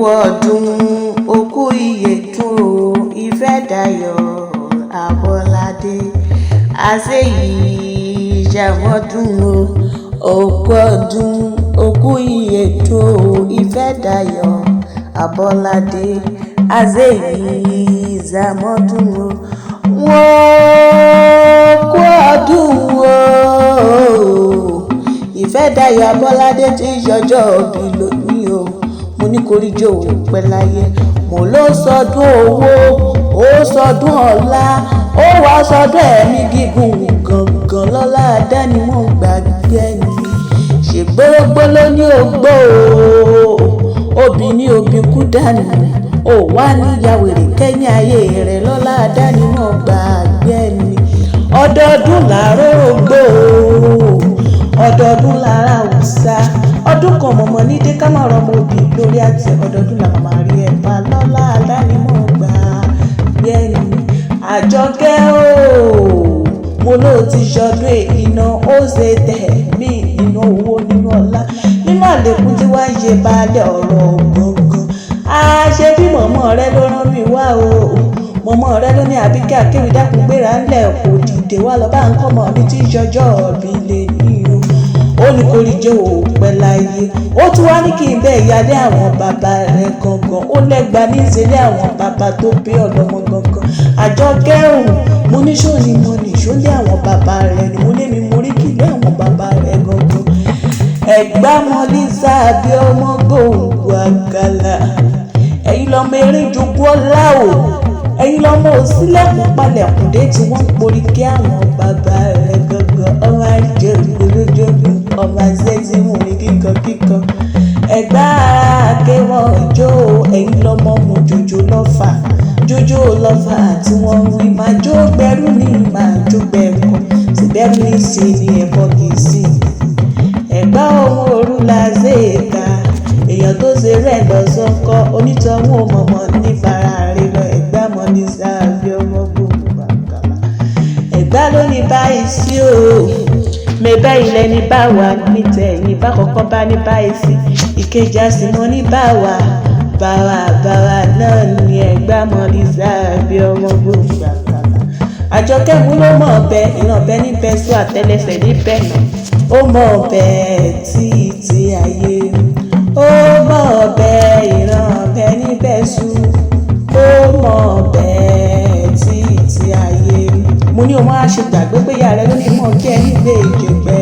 ọdún okú ìyèdún o ifedayo abolade àṣeyí ìjàmọ́dún o okú ọdún okú ìyèdún o ifedayo abolade àṣeyí ìjàmọ́dún o wọ́n kú ọdún o ifedayo abolade tí yọjọ́ òbí lónìí o mo ní koríjó pẹ́ láyé mo ló sọdún owó ó sọdún ọlá ó wá sọdún ẹ̀mí gígùn gangan lọ́lá dánimọ̀ gbàgbé ẹni ṣègbórógbó ló ní ògbó òbí ní òbí kú dànù ó wá níyàwó èrè kẹ́yìn ayé rẹ̀ lọ́lá dánimọ̀ gbàgbé ẹni ọdọọdún làárọ̀ ògbó ọdọọdún lára òòṣà ọdún kan mọ̀mọ́ ní dé ká máa rọmọ òbí lórí àti ọdọọdún làwọn máa rí ẹ̀fà lọ́lá alánimọ̀ gbà yẹ́nì àjọkẹ́ mo ló ti ṣọdún iná ó ṣe tẹ̀ mí nínú owó nínú ọlá nínú àlékún tí wàá ṣe balẹ̀ ọ̀rọ̀ gbọ̀ngàn àṣẹ bí mọ̀mọ́ rẹ ló rán mi wá o mọ̀mọ́ rẹ ló ní àbíkẹ́ akeewi dákun gbéra ńlẹ̀ kò dìde wá lọ bá ń kọ́ mọ́ ní tí ìṣọjọ́ ọ̀bí lè ní o ó ní koríjó pẹ́ láyé ó tún wá ní kí n bẹ́ẹ̀ yálé àwọn bàbá rẹ̀ gangan ó lẹ́gba ní ìṣẹ̀lẹ̀ àwọn bàbá tó bí ọ̀dọ́mọ gangan àjọkẹ́ mo ní sóòní mo ní ìṣólé àwọn bàbá rẹ̀ ni mo lé mi mo rí kìlẹ̀ àwọn bàbá rẹ̀ gangan ẹ̀gbá mọ́lísà bí ọmọ gbòǹgbò àgàlà ẹ̀yin lọ́mọ erin jogún ọlá o ẹ̀yin lọ́mọ òsínlẹ̀kùn palẹ̀kùn dé tí wọ́n ń porí kí àwọn bàbá rẹ̀ gangan ọmọ àjẹ olójóbi ọmọ àṣẹ́sí mú mi kíkan ẹ̀gbá akéwọ̀n ìjó ẹ̀yin lọ́mọ mu jòjò lọ́fà tí wọ́n ń wí máa jó gbẹrú ní máa jó gbẹrú kan sì gbẹrú ní sí ní ẹ̀kọ́ kì í sí ẹ̀gbá ohun òru la ṣe é ka èèyàn tó ṣe rẹ̀ lọ sọ́kọ́ onítọ̀hún mọ̀mọ́ ní farare lọ ẹ̀gbá mọ́ ní sáàbí ọmọ gbogbo àkàlà ẹ̀gbá ló ní báyìí sí o mẹ́bẹ́ ilẹ̀ ní báwa nítẹ̀yìn bá kọ́kọ́ bá ní báyìí sí ìkejì àsìmọ́ ní báwa náà ní ẹ̀gbá mọ́ ní sáàbí ọmọ gbogbo àkàlà àjọkẹ́ mú ló mọ̀ ọbẹ̀ ìran ọbẹ̀ níbẹ̀ sún àtẹlẹsẹ̀ níbẹ̀ náà ó mọ̀ ọbẹ̀ tí ayé ó mọ̀ ọbẹ̀ ìran ọbẹ̀ níbẹ̀ sùn ó mọ̀ ọbẹ̀ tí ayé mo ní o máa ṣe gbàgbé pé ìyá rẹ ló ní mọ̀ kí ẹ nígbè ìjẹgbẹ́